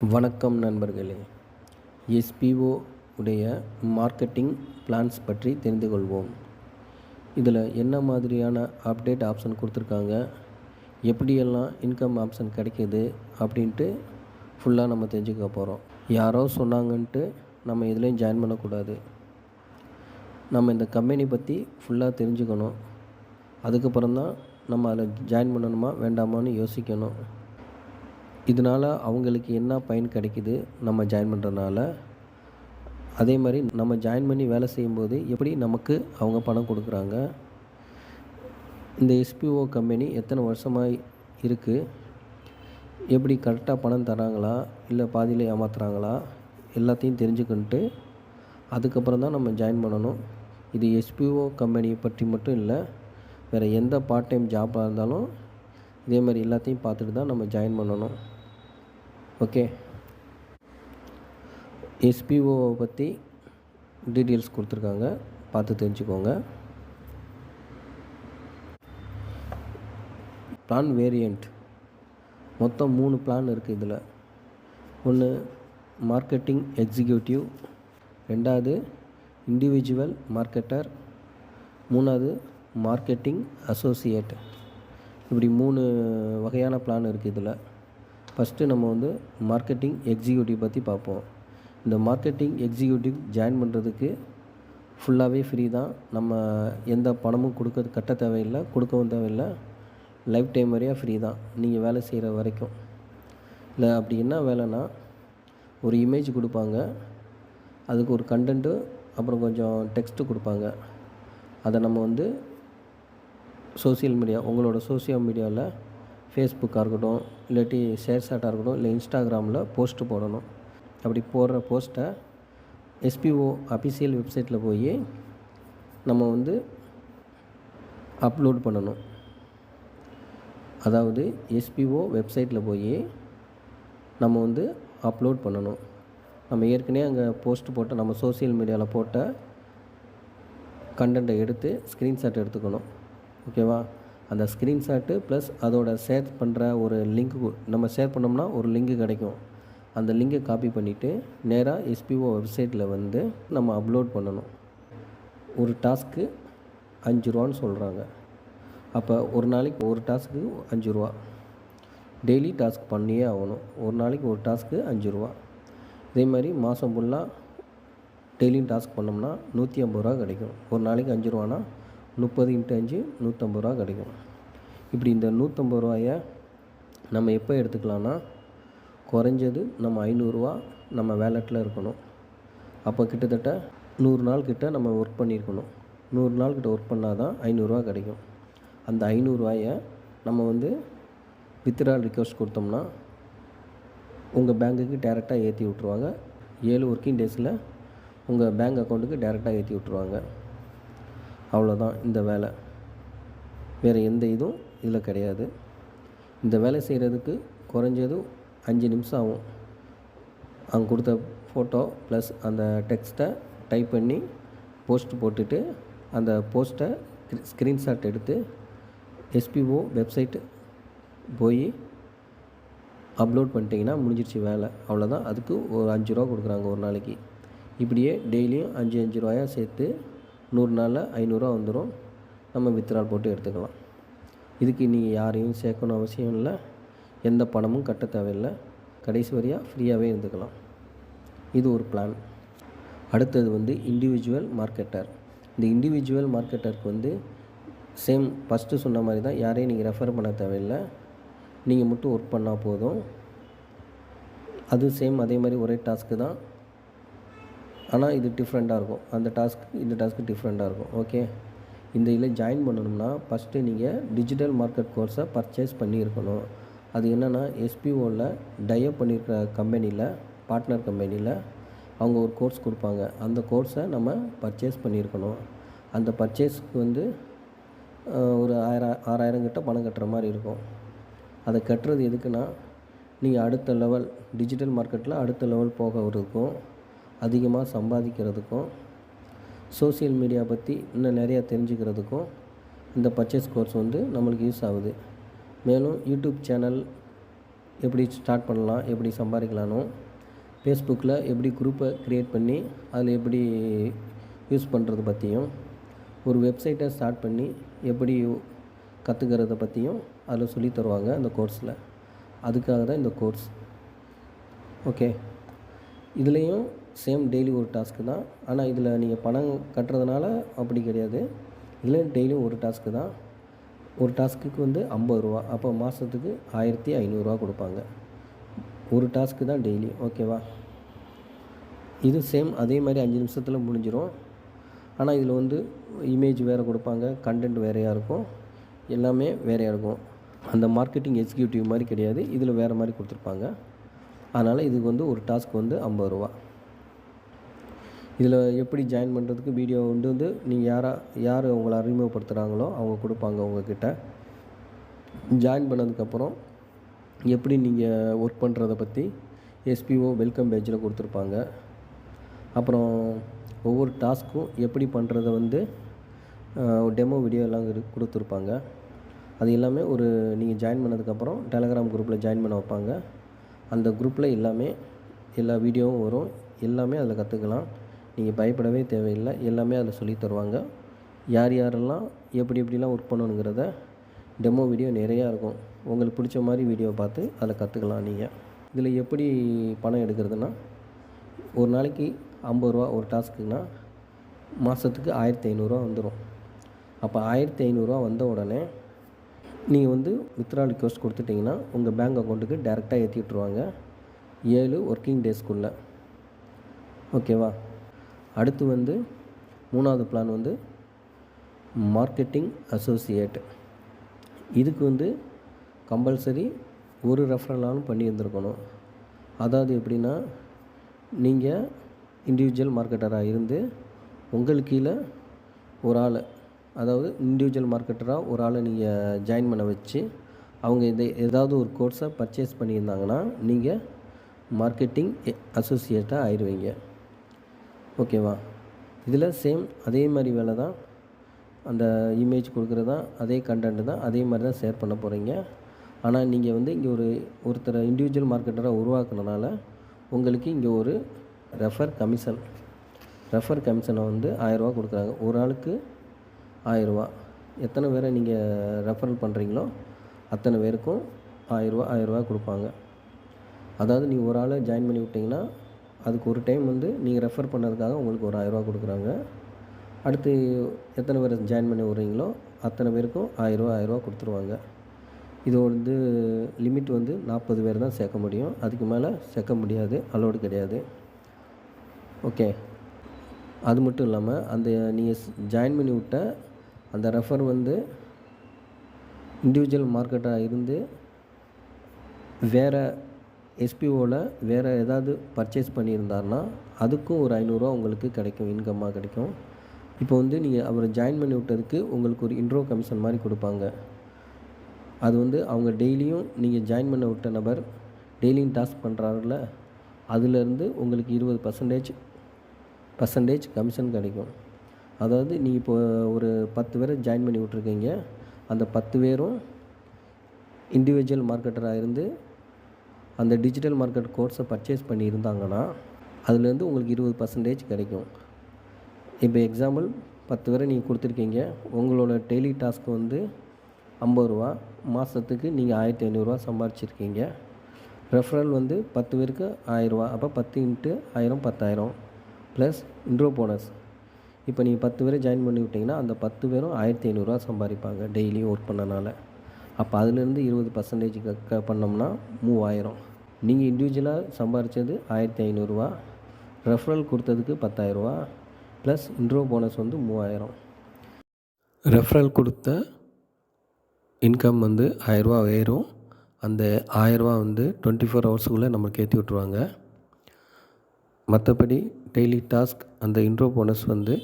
வணக்கம் நண்பர்களே. எஸ்பிஓ உடைய மார்க்கெட்டிங் பிளான்ஸ் பற்றி தெரிந்து கொள்வோம். இதில் என்ன மாதிரியான அப்டேட் ஆப்ஷன் கொடுத்துருக்காங்க, எப்படியெல்லாம் இன்கம் ஆப்ஷன் கிடைக்கிது அப்படின்ட்டு ஃபுல்லாக நம்ம தெரிஞ்சுக்க போகிறோம். யாரோ சொன்னாங்கன்ட்டு நம்ம இதுலேயும் ஜாயின் பண்ணக்கூடாது. நம்ம இந்த கம்பெனி பற்றி ஃபுல்லாக தெரிஞ்சுக்கணும். அதுக்கப்புறம் தான் நம்ம அதில் ஜாயின் பண்ணணுமா வேண்டாமான்னு யோசிக்கணும். இதனால் அவங்களுக்கு என்ன பயன் கிடைக்கிது நம்ம ஜாயின் பண்ணுறதுனால, அதே மாதிரி நம்ம ஜாயின் பண்ணி வேலை செய்யும்போது எப்படி நமக்கு அவங்க பணம் கொடுக்குறாங்க, இந்த எஸ்பிஓ கம்பெனி எத்தனை வருஷமாக இருக்குது, எப்படி கரெக்டாக பணம் தராங்களா இல்லை பாதியில் ஏமாத்துறாங்களா, எல்லாத்தையும் தெரிஞ்சுக்கிட்டு அதுக்கப்புறம் தான் நம்ம ஜாயின் பண்ணணும். இது எஸ்பிஓ கம்பெனியை பற்றி மட்டும் இல்லை, வேறு எந்த பார்ட் டைம் ஜாப்பாக இருந்தாலும் இதே மாதிரி எல்லாத்தையும் பார்த்துட்டு தான் நம்ம ஜாயின் பண்ணணும். ஓகே, எஸ்பிஓவை பற்றி டீட்டெயில்ஸ் கொடுத்துருக்காங்க, பார்த்து தெரிஞ்சுக்கோங்க. பிளான் வேரியண்ட் மொத்தம் 3 பிளான் இருக்குது. இதில் ஒன்று மார்க்கெட்டிங் எக்ஸிக்யூட்டிவ், ரெண்டாவது இண்டிவிஜுவல் மார்க்கெட்டர், மூணாவது மார்க்கெட்டிங் அசோசியேட். இப்படி 3 வகையான பிளான் இருக்குது. இதில் ஃபஸ்ட்டு நம்ம மார்க்கெட்டிங் எக்ஸிக்யூட்டிவ் பற்றி பார்ப்போம். இந்த மார்க்கெட்டிங் எக்ஸிக்யூட்டிவ் ஜாயின் பண்ணுறதுக்கு ஃபுல்லாகவே ஃப்ரீ தான். நம்ம எந்த பணமும் கட்ட தேவையில்லை, கொடுக்கவும் தேவையில்லை. லைஃப் டைம் வரையாக ஃப்ரீ தான், நீங்கள் வேலை செய்கிற வரைக்கும். இல்லை அப்படி என்ன வேலைன்னா, ஒரு இமேஜ் கொடுப்பாங்க, அதுக்கு ஒரு கண்டென்ட்டு, அப்புறம் கொஞ்சம் டெக்ஸ்ட்டு கொடுப்பாங்க. அதை நம்ம சோசியல் மீடியா, உங்களோட சோசியல் மீடியாவில் ஃபேஸ்புக்காக இருக்கட்டும், இல்லாட்டி ஷேர்சாட்டாக இருக்கட்டும், இல்லை இன்ஸ்டாகிராமில் போஸ்ட்டு போடணும். அப்படி போடுற போஸ்ட்டை எஸ்பிஓ அஃபிஷியல் வெப்சைட்டில் போய் நம்ம அப்லோட் பண்ணணும். அதாவது எஸ்பிஓ வெப்சைட்டில் போய் நம்ம அப்லோட் பண்ணணும். நம்ம ஏற்கனவே அங்கே போஸ்ட் போட்ட, நம்ம சோசியல் மீடியாவில் போட்ட கண்டென்ட்டை எடுத்து ஸ்க்ரீன்ஷாட் எடுத்துக்கணும். ஓகேவா? அந்த ஸ்க்ரீன்ஷாட்டு ப்ளஸ் அதோட ஷேர் பண்ணுற ஒரு லிங்க்கு, நம்ம ஷேர் பண்ணோம்னா ஒரு லிங்க்கு கிடைக்கும். அந்த லிங்கை காப்பி பண்ணிவிட்டு நேராக எஸ்பிஓ வெப்சைட்டில் நம்ம அப்லோட் பண்ணணும். ஒரு டாஸ்க்கு 5 ரூபான்னு சொல்கிறாங்க. அப்போ ஒரு நாளைக்கு ஒரு டாஸ்க்கு 5 ரூபா. டெய்லி டாஸ்க் பண்ணியே ஆகணும். ஒரு நாளைக்கு ஒரு டாஸ்க்கு 5 ரூபா. இதே மாதிரி மாதம் ஃபுல்லாக டெய்லியும் டாஸ்க் பண்ணோம்னா 150 ரூபா கிடைக்கும். ஒரு நாளைக்கு 5 ரூபானா 30 × 5 150 ரூபா கிடைக்கும். இப்படி இந்த 150 ரூபாயை நம்ம எப்போ எடுத்துக்கலாம்னா, குறைஞ்சது நம்ம 500 ரூபா நம்ம வேலெட்டில் இருக்கணும். அப்போ கிட்டத்தட்ட 100 நாள் கிட்ட நம்ம ஒர்க் பண்ணியிருக்கணும். 100 நாள் கிட்ட ஒர்க் பண்ணால் தான் 500 ரூபா கிடைக்கும். அந்த 500 ரூபாயை நம்ம வித்ட்ரால் ரிக்வெஸ்ட் கொடுத்தோம்னா உங்கள் பேங்க்குக்கு டேரெக்டாக ஏற்றி விட்ருவாங்க. 7 ஒர்க்கிங் டேஸில் உங்கள் பேங்க் அக்கௌண்ட்டுக்கு டேரெக்டாக ஏற்றி விட்ருவாங்க. அவ்வளோதான் இந்த வேலை. வேறு எந்த இதுவும் இதில் கிடையாது. இந்த வேலை செய்கிறதுக்கு குறைஞ்சது 5 நிமிஷம் ஆகும். அவங்க கொடுத்த ஃபோட்டோ ப்ளஸ் அந்த டெக்ஸ்ட்டை டைப் பண்ணி போஸ்ட் போட்டுட்டு, அந்த போஸ்ட்டை ஸ்க்ரீன்ஷாட் எடுத்து எஸ்பிஓ வெப்சைட்டு போய் அப்லோட் பண்ணிட்டீங்கன்னா முடிஞ்சிருச்சு வேலை. அவ்வளோதான். அதுக்கு ஒரு 5 ரூபா கொடுக்குறாங்க ஒரு நாளைக்கு. இப்படியே டெய்லியும் 5 ரூபாயாக சேர்த்து 100 நாளில் 500 ரூபா வந்துடும். நம்ம வித்ட்ரால் போட்டு எடுத்துக்கலாம். இதுக்கு நீங்கள் யாரையும் சேர்க்கணும் அவசியம் இல்லை, எந்த பணமும் கட்ட தேவையில்லை. கடைசி வரையாக ஃப்ரீயாகவே இருந்துக்கலாம். இது ஒரு பிளான். அடுத்தது இண்டிவிஜுவல் மார்க்கெட்டர். இந்த இண்டிவிஜுவல் மார்க்கெட்டருக்கு சேம் ஃபஸ்ட்டு சொன்ன மாதிரி தான். யாரையும் நீங்கள் ரெஃபர் பண்ண தேவையில்லை, நீங்கள் மட்டும் ஒர்க் பண்ணால் போதும். அது சேம் அதே மாதிரி ஒரே டாஸ்க்கு தான். ஆனால் இது டிஃப்ரெண்ட்டாக இருக்கும். அந்த டாஸ்க்கு இந்த டாஸ்க்கு டிஃப்ரெண்ட்டாக இருக்கும். ஓகே, இந்த இதில் ஜாயின் பண்ணணும்னா ஃபஸ்ட்டு நீங்கள் டிஜிட்டல் மார்க்கெட் கோர்ஸை பர்ச்சேஸ் பண்ணியிருக்கணும். அது என்னென்னா, எஸ்பிஓவில் டைப் பண்ணியிருக்கிற கம்பெனியில், பார்ட்னர் கம்பெனியில் அவங்க ஒரு கோர்ஸ் கொடுப்பாங்க. அந்த கோர்ஸை நம்ம பர்ச்சேஸ் பண்ணியிருக்கணும். அந்த பர்ச்சேஸ்க்கு ஒரு 6000 கிட்ட பணம் கட்டுற மாதிரி இருக்கும். அதை கட்டுறது எதுக்குன்னா, நீங்கள் அடுத்த லெவல் டிஜிட்டல் மார்க்கெட்டில் அடுத்த லெவல் போகிறதுக்கும், அதிகமாக சம்பாதிக்கிறதுக்கும், சோசியல் மீடியா பற்றி இன்னும் நிறையா தெரிஞ்சுக்கிறதுக்கும் இந்த பர்ச்சேஸ் கோர்ஸ் நம்மளுக்கு யூஸ் ஆகுது. மேலும் யூடியூப் சேனல் எப்படி ஸ்டார்ட் பண்ணலாம், எப்படி சம்பாதிக்கலானும், ஃபேஸ்புக்கில் எப்படி குரூப்பை க்ரியேட் பண்ணி அதில் எப்படி யூஸ் பண்ணுறது பற்றியும், ஒரு வெப்சைட்டை ஸ்டார்ட் பண்ணி எப்படி கற்றுக்கிறத பற்றியும் அதில் சொல்லி தருவாங்க அந்த கோர்ஸில். அதுக்காக தான் இந்த கோர்ஸ். ஓகே, இதுலேயும் சேம் டெய்லி ஒரு டாஸ்க்கு தான். ஆனால் இதில் நீங்கள் பணம் கட்டுறதுனால அப்படி கிடையாது. இதில் டெய்லியும் ஒரு டாஸ்க்கு தான். ஒரு டாஸ்க்குக்கு வந்து 50 ரூபா. அப்போ மாதத்துக்கு 1500 கொடுப்பாங்க. ஒரு டாஸ்க்கு தான் டெய்லி. ஓகேவா? இது சேம் அதே மாதிரி 5 நிமிஷத்தில் முடிஞ்சிடும். ஆனால் இதில் வந்து இமேஜ் வேறு கொடுப்பாங்க, கண்டென்ட் வேறையாக இருக்கும், எல்லாமே வேறையாக இருக்கும். அந்த மார்க்கெட்டிங் எக்ஸிக்யூட்டிவ் மாதிரி கிடையாது, இதில் வேறு மாதிரி கொடுத்துருப்பாங்க. அதனால் இதுக்கு வந்து ஒரு டாஸ்க் வந்து 50 ரூபா. இதில் எப்படி ஜாயின் பண்ணுறதுக்கு வீடியோ வந்து நீங்கள் யார் உங்களை அறிமுகப்படுத்துகிறாங்களோ அவங்க கொடுப்பாங்க உங்கள்கிட்ட. ஜாயின் பண்ணதுக்கப்புறம் எப்படி நீங்கள் ஒர்க் பண்ணுறத பற்றி எஸ்பிஓ வெல்கம் பேஜில் கொடுத்துருப்பாங்க. அப்புறம் ஒவ்வொரு டாஸ்க்கும் எப்படி பண்ணுறத வந்து டெமோ வீடியோ எல்லாம் கொடுத்துருப்பாங்க. அது எல்லாமே நீங்கள் ஜாயின் பண்ணதுக்கப்புறம் டெலகிராம் குரூப்பில் ஜாயின் பண்ண வைப்பாங்க. அந்த குரூப்பில் எல்லா வீடியோவும் வரும், எல்லாமே அதில் கற்றுக்கலாம். நீங்கள் பயப்படவே தேவையில்லை, எல்லாமே அதில் சொல்லி தருவாங்க. யாரெல்லாம் எப்படிலாம் ஒர்க் பண்ணணுங்கிறத டெமோ வீடியோ நிறையா இருக்கும். உங்களுக்கு பிடிச்ச மாதிரி வீடியோவை பார்த்து அதில் கற்றுக்கலாம் நீங்கள். இதில் எப்படி பணம் எடுக்கிறதுனா, ஒரு நாளைக்கு 50 ரூபா ஒரு டாஸ்க்குன்னா மாதத்துக்கு 1500 வந்துடும். அப்போ 1500 வந்த உடனே நீங்கள் வந்து வித்ட்ரா ரிக்வெஸ்ட் கொடுத்துட்டிங்கன்னா உங்கள் பேங்க் அக்கௌண்ட்டுக்கு டேரெக்டாக ஏற்றி விட்ருவாங்க 7 ஒர்க்கிங் டேஸ்க்குள்ளே. ஓகேவா? அடுத்து வந்து 3வது பிளான் வந்து மார்க்கெட்டிங் அசோசியேட். இதுக்கு வந்து கம்பல்சரி ஒரு ரெஃபரலாலும் பண்ணி இருந்திருக்கணும். அதாவது எப்படின்னா, நீங்கள் இண்டிவிஜுவல் மார்க்கெட்டராக இருந்து உங்களுக்கு கீழே ஒரு ஆள், அதாவது இண்டிவிஜுவல் மார்க்கெட்டராக ஒரு ஆளை நீங்கள் ஜாயின் பண்ண வச்சு அவங்க ஏதாவது ஒரு கோர்ஸை பர்ச்சேஸ் பண்ணியிருந்தாங்கன்னா நீங்கள் மார்க்கெட்டிங் அசோசியேட்டாக ஆயிடுவீங்க. ஓகேவா? இதில் சேம் அதே மாதிரி வேலை தான். அந்த இமேஜ் கொடுக்குறது தான், அதே கண்டென்ட் தான், அதே மாதிரி தான் ஷேர் பண்ண போகிறீங்க. ஆனால் நீங்கள் வந்து இங்கே ஒருத்தரை இண்டிவிஜுவல் மார்க்கெட்டராக உருவாக்குனனால உங்களுக்கு இங்கே ஒரு ரெஃபர் கமிஷனை வந்து 1000 ரூபா கொடுக்குறாங்க. ஒரு ஆளுக்கு 1000 ரூபா. எத்தனை பேரை நீங்கள் ரெஃபரல் பண்ணுறீங்களோ அத்தனை பேருக்கும் 1000 ரூபா கொடுப்பாங்க. அதாவது நீங்கள் ஒரு ஆளை ஜாயின் பண்ணி விட்டிங்கன்னா அதுக்கு ஒரு டைம் வந்து நீங்கள் ரெஃபர் பண்ணதுக்காக உங்களுக்கு ஒரு 1000 ரூபா கொடுக்குறாங்க. அடுத்து எத்தனை பேர் ஜாயின் பண்ணி விட்றீங்களோ அத்தனை பேருக்கும் 1000 ரூபா கொடுத்துருவாங்க. இது வந்து லிமிட் வந்து 40 பேர் தான் சேர்க்க முடியும், அதுக்கு மேலே சேர்க்க முடியாது, அலோடு கிடையாது. ஓகே, அது மட்டும் இல்லாமல் அந்த நீங்கள் ஜாயின் பண்ணி விட்ட அந்த ரெஃபர் வந்து இண்டிவிஜுவல் மார்க்கெட்டாக இருந்து வேறு எஸ்பிஓவில் வேறு ஏதாவது பர்ச்சேஸ் பண்ணியிருந்தாருன்னா அதுக்கும் ஒரு 500 ரூபா உங்களுக்கு கிடைக்கும், இன்கம்மாக கிடைக்கும். இப்போ வந்து நீங்கள் அவரை ஜாயின் பண்ணி விட்டதுக்கு உங்களுக்கு ஒரு இன்ட்ரோ கமிஷன் மாதிரி கொடுப்பாங்க. அது வந்து அவங்க டெய்லியும் நீங்கள் ஜாயின் பண்ண விட்ட நபர் டெய்லியும் டாஸ்க் பண்ணுறாருல, அதுலேருந்து உங்களுக்கு 20% கமிஷன் கிடைக்கும். அதாவது நீங்கள் இப்போ ஒரு 10 பேரை ஜாயின் பண்ணி விட்ருக்கீங்க, அந்த 10 பேரும் இண்டிவிஜுவல் மார்க்கெட்டராக இருந்து அந்த டிஜிட்டல் மார்க்கெட் கோர்ஸை பர்ச்சேஸ் பண்ணியிருந்தாங்கன்னா அதுலேருந்து உங்களுக்கு 20% கிடைக்கும். இப்போ எக்ஸாம்பிள் 10 பேரை நீங்கள் கொடுத்துருக்கீங்க, உங்களோட டெய்லி டாஸ்க் வந்து 50 ரூபா, மாதத்துக்கு நீங்கள் 1500 ரூபா சம்பாரிச்சிருக்கீங்க. ரெஃபரல் வந்து 10 பேருக்கு 1000 ரூபா, அப்போ 10 × 1000 10,000 ப்ளஸ் இன்ட்ரோ போனஸ். இப்போ நீங்கள் 10 பேரை ஜாயின் பண்ணி விட்டிங்கன்னா அந்த 10 பேரும் 1500 ரூபா சம்பாதிப்பாங்க டெய்லியும் ஒர்க் பண்ணனால. அப்போ அதுலேருந்து 20% பண்ணோம்னா 3000. நீங்கள் இண்டிவிஜுவலாக சம்பாதிச்சது 1500 ரூபா, ரெஃபரல் கொடுத்ததுக்கு 10,000 ரூபா ப்ளஸ் இன்ட்ரோ போனஸ் வந்து 3000. ரெஃபரல் கொடுத்த இன்கம் வந்து 1000 ரூபா ஏறும். அந்த 1000 ரூபா வந்து 24 ஹவர்ஸுக்குள்ளே நமக்கு ஏற்றி விட்ருவாங்க. மற்றபடி டெய்லி டாஸ்க் அந்த இன்ட்ரோ போனஸ் வந்து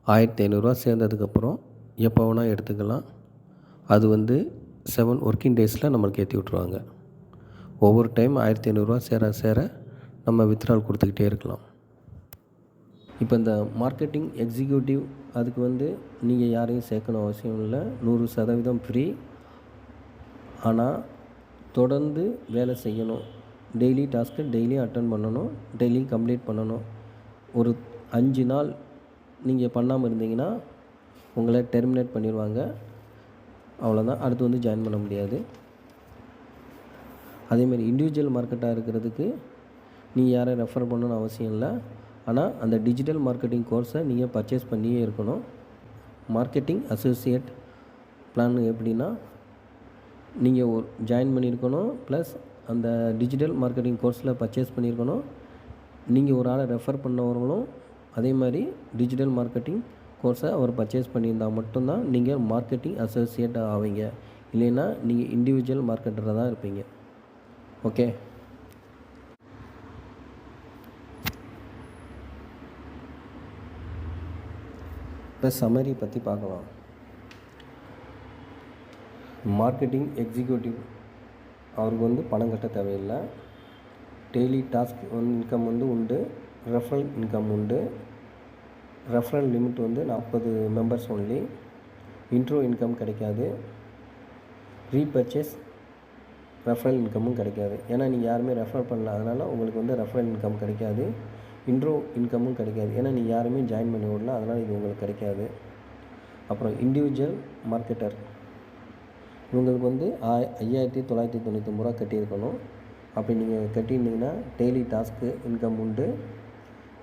1500 ரூபா சேர்ந்ததுக்கப்புறம் எப்போ வேணால் எடுத்துக்கலாம். அது வந்து 7 ஒர்க்கிங் டேஸில் நம்மளுக்கு ஏற்றி விட்ருவாங்க. ஒவ்வொரு டைம் 1500 ரூபா சேர நம்ம வித்ட்ரால் கொடுத்துக்கிட்டே இருக்கலாம். இப்போ இந்த மார்க்கெட்டிங் எக்ஸிக்யூட்டிவ் அதுக்கு வந்து நீங்கள் யாரையும் சேர்க்கணும் அவசியம் இல்லை, 100% ஃப்ரீ. ஆனால் தொடர்ந்து வேலை செய்யணும். டெய்லி டாஸ்க்கு டெய்லியும் அட்டன் பண்ணணும், டெய்லியும் கம்ப்ளீட் பண்ணணும். ஒரு 5 நாள் நீங்கள் பண்ணாமல் இருந்தீங்கன்னா உங்களை டெர்மினேட் பண்ணிடுவாங்க. அவ்வளோதான். அடுத்து வந்து ஜாயின் பண்ண முடியாது. அதேமாதிரி இண்டிவிஜுவல் மார்க்கெட்டாக இருக்கிறதுக்கு நீங்கள் யாரை ரெஃபர் பண்ணணும்னு அவசியம் இல்லை. ஆனால் அந்த டிஜிட்டல் மார்க்கெட்டிங் கோர்ஸை நீங்கள் பர்ச்சேஸ் பண்ணியே இருக்கணும். மார்க்கெட்டிங் அசோசியேட் பிளான் எப்படின்னா, நீங்கள் ஒரு ஜாயின் பண்ணியிருக்கணும், ப்ளஸ் அந்த டிஜிட்டல் மார்க்கெட்டிங் கோர்ஸில் பர்ச்சேஸ் பண்ணியிருக்கணும். நீங்கள் ஒரு ஆளை ரெஃபர் பண்ணவர்களும் அதே மாதிரி டிஜிட்டல் மார்க்கெட்டிங் கோர்ஸை அவர் பர்ச்சேஸ் பண்ணியிருந்தால் மட்டும்தான் நீங்கள் மார்க்கெட்டிங் அசோசியேட் ஆவீங்க. இல்லைன்னா நீங்கள் இண்டிவிஜுவல் மார்க்கெட்டராக தான் இருப்பீங்க. ஓகே. இப்போ சம்மரி பற்றி பார்க்கலாம். மார்க்கெட்டிங் எக்ஸிக்யூட்டிவ் அவருக்கு வந்து பணம் கட்ட தேவையில்லை. டெய்லி டாஸ்க் இன்கம் வந்து உண்டு, ரெஃபரல் இன்கம் உண்டு. ரெஃபரல் லிமிட் வந்து 40 மெம்பர்ஸ் ஒன்லி. இன்ட்ரோ இன்கம் கிடைக்காது. ரீபர்ச்சேஸ் ரெஃபரல் இன்கமும் கிடைக்காது. ஏன்னா நீங்கள் யாருமே ரெஃபர் பண்ணல, அதனால் உங்களுக்கு வந்து ரெஃபரல் இன்கம் கிடைக்காது. இன்ட்ரோ இன்கமும் கிடைக்காது, ஏன்னா நீங்கள் யாருமே ஜாயின் பண்ணி விடல, அதனால் இது உங்களுக்கு கிடைக்காது. அப்புறம் இண்டிவிஜுவல் மார்க்கெட்டர் இவங்களுக்கு வந்து 5,999 ரூபா கட்டியிருக்கணும். அப்படி நீங்கள் கட்டியிருந்தீங்கன்னா டெய்லி டாஸ்க்கு இன்கம் உண்டு,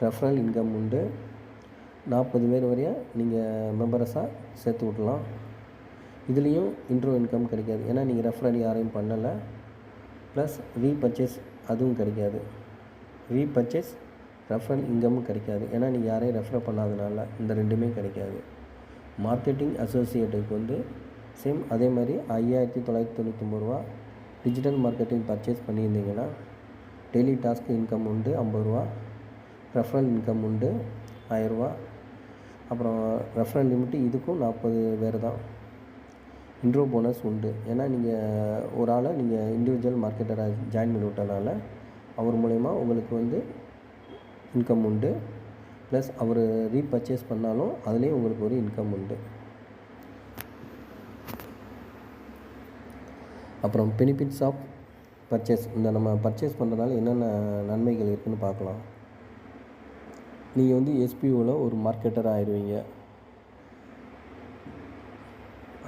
ரெஃபரல் இன்கம் உண்டு. 40 பேர் வரையும் நீங்கள் மெம்பரஸாக சேர்த்து விடலாம். இதுலேயும் இன்ட்ரோ இன்கம் கிடைக்காது, ஏன்னா நீங்கள் ரெஃபரல் யாரையும் பண்ணலை. ப்ளஸ் ரீபர்ச்சேஸ் அதுவும் கிடைக்காது. ரீபர்ச்சேஸ் ரெஃபரல் இன்கமும் கிடைக்காது, ஏன்னா நீங்கள் யாரையும் ரெஃபர் பண்ணாதனால இந்த ரெண்டுமே கிடைக்காது. மார்க்கெட்டிங் அசோசியேட்டுக்கு வந்து சேம் அதே மாதிரி 5,999 ரூபா. டிஜிட்டல் மார்க்கெட்டிங் பர்ச்சேஸ் பண்ணியிருந்தீங்கன்னா டெய்லி டாஸ்க் இன்கம் உண்டு 50 ரூபா, ரெஃபரல் இன்கம் உண்டு 1000 ரூபா. அப்புறம் ரெஃபரல் லிமிட்டு இதுக்கும் 40 பேர் தான். இன்ட்ரோ போனஸ் உண்டு, ஏன்னா நீங்கள் ஒரு ஆளை நீங்கள் இண்டிவிஜுவல் மார்க்கெட்டராக ஜாயின் பண்ணி விட்டனால அவர் மூலயமா உங்களுக்கு வந்து இன்கம் உண்டு. ப்ளஸ் அவர் ரீபர்ச்சேஸ் பண்ணாலும் அதுலேயும் உங்களுக்கு ஒரு இன்கம் உண்டு. அப்புறம் பெனிஃபிட்ஸ் ஆஃப் பர்ச்சேஸ். இந்த நம்ம பர்ச்சேஸ் பண்ணுறதுனால என்னென்ன நன்மைகள் இருக்குதுன்னு பார்க்கலாம். நீங்கள் வந்து எஸ்பிஓவில் ஒரு மார்க்கெட்டர் ஆயிடுவீங்க.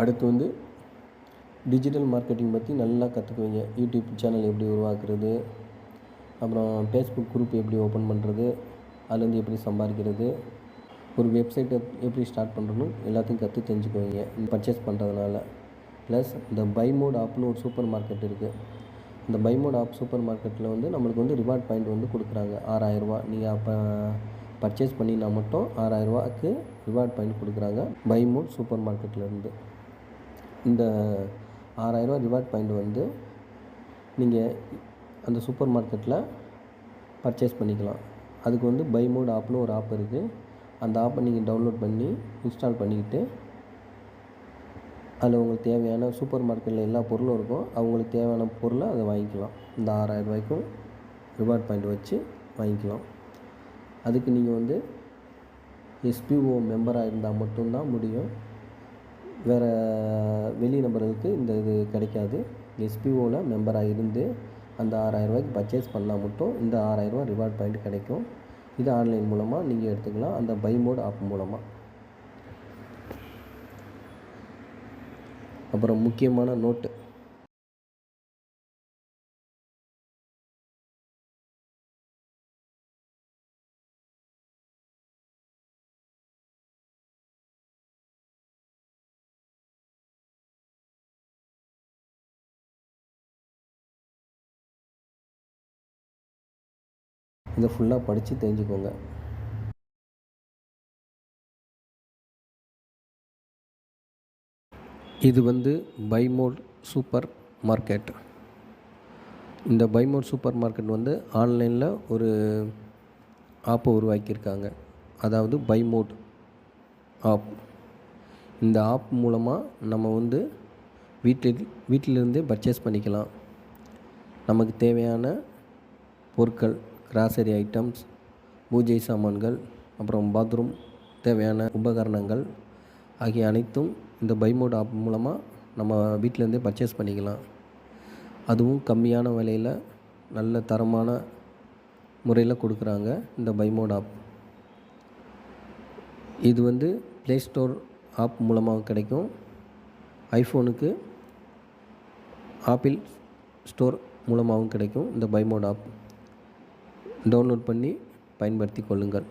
அடுத்து வந்து டிஜிட்டல் மார்க்கெட்டிங் பற்றி நல்லா கற்றுக்குவீங்க. யூடியூப் சேனல் எப்படி உருவாக்குறது, அப்புறம் ஃபேஸ்புக் குரூப் எப்படி ஓப்பன் பண்ணுறது, அதுலேருந்து எப்படி சம்பாதிக்கிறது, ஒரு வெப்சைட்டை எப்படி ஸ்டார்ட் பண்ணுறதுன்னு எல்லாத்தையும் தெரிஞ்சுக்குவீங்க இந்த பர்ச்சேஸ் பண்ணுறதுனால. ப்ளஸ் இந்த பை மோட் ஆப்னு ஒரு சூப்பர் மார்க்கெட் இருக்குது. இந்த பை மோட் ஆப் சூப்பர் மார்க்கெட்டில் வந்து நம்மளுக்கு வந்து ரிவார்ட் பாயிண்ட் வந்து கொடுக்குறாங்க 6,000 ரூபா. நீங்கள் அப்போ பர்ச்சேஸ் பண்ணினா மட்டும் 6,000 ரூபாய்க்கு ரிவார்ட் பாயிண்ட் கொடுக்குறாங்க பை மோட் சூப்பர் மார்க்கெட்லேருந்து. இந்த 6,000 ரூபா ரிவார்ட் பாயிண்ட் வந்து நீங்கள் அந்த சூப்பர் மார்க்கெட்டில் பர்ச்சேஸ் பண்ணிக்கலாம். அதுக்கு வந்து பை மோட் ஆப்னு ஒரு ஆப் இருக்குது. அந்த ஆப்பை நீங்கள் டவுன்லோட் பண்ணி இன்ஸ்டால் பண்ணிக்கிட்டு அதில் உங்களுக்கு தேவையான சூப்பர் மார்க்கெட்டில் எல்லா பொருளும் இருக்கும். அவங்களுக்கு தேவையான பொருளை அதை வாங்கிக்கலாம். இந்த 6,000 ரூபாய்க்கும் ரிவார்ட் பாயிண்ட் வச்சு வாங்கிக்கலாம். அதுக்கு நீங்கள் வந்து எஸ்பிஓ மெம்பராக இருந்தால் மட்டும்தான் முடியும். வேறு வெளி நபர்களுக்கு இந்த இது கிடைக்காது. எஸ்பிஓவில் மெம்பராக இருந்து அந்த 6,000 ரூபாய்க்கு பர்ச்சேஸ் பண்ணால் மட்டும் இந்த 6,000 ரூபா ரிவார்ட் பாயிண்ட் கிடைக்கும். இது ஆன்லைன் மூலமாக நீங்கள் எடுத்துக்கலாம், அந்த பை மோட் ஆப் மூலமாக. அப்புறம் முக்கியமான நோட்டு, இதை ஃபுல்லாக படித்து தெரிஞ்சுக்கோங்க. இது வந்து பை மோட் சூப்பர் மார்க்கெட். இந்த பை மோட் சூப்பர் மார்க்கெட் வந்து ஆன்லைனில் ஒரு ஆப்பை உருவாக்கியிருக்காங்க, அதாவது பை மோட் ஆப். இந்த ஆப் மூலமாக நம்ம வந்து வீட்டிலிருந்தே பர்ச்சேஸ் பண்ணிக்கலாம். நமக்கு தேவையான பொருட்கள், கிராசரி ஐட்டம்ஸ், பூஜை சாமான்கள், அப்புறம் பாத்ரூம் தேவையான உபகரணங்கள் ஆகிய அனைத்தும் இந்த பை மோட் ஆப் மூலமாக நம்ம வீட்டிலேருந்தே பர்ச்சேஸ் பண்ணிக்கலாம். அதுவும் கம்மியான விலையில் நல்ல தரமான முறையில் கொடுக்குறாங்க இந்த பைமோட் ஆப். இது வந்து ப்ளே ஸ்டோர் ஆப் மூலமாக கிடைக்கும். ஐஃபோனுக்கு ஆப்பிள் ஸ்டோர் மூலமாகவும் கிடைக்கும் இந்த பைமோட் ஆப். டவுன்லோட் பண்ணி பயன்படுத்தி கொள்ளுங்கள்.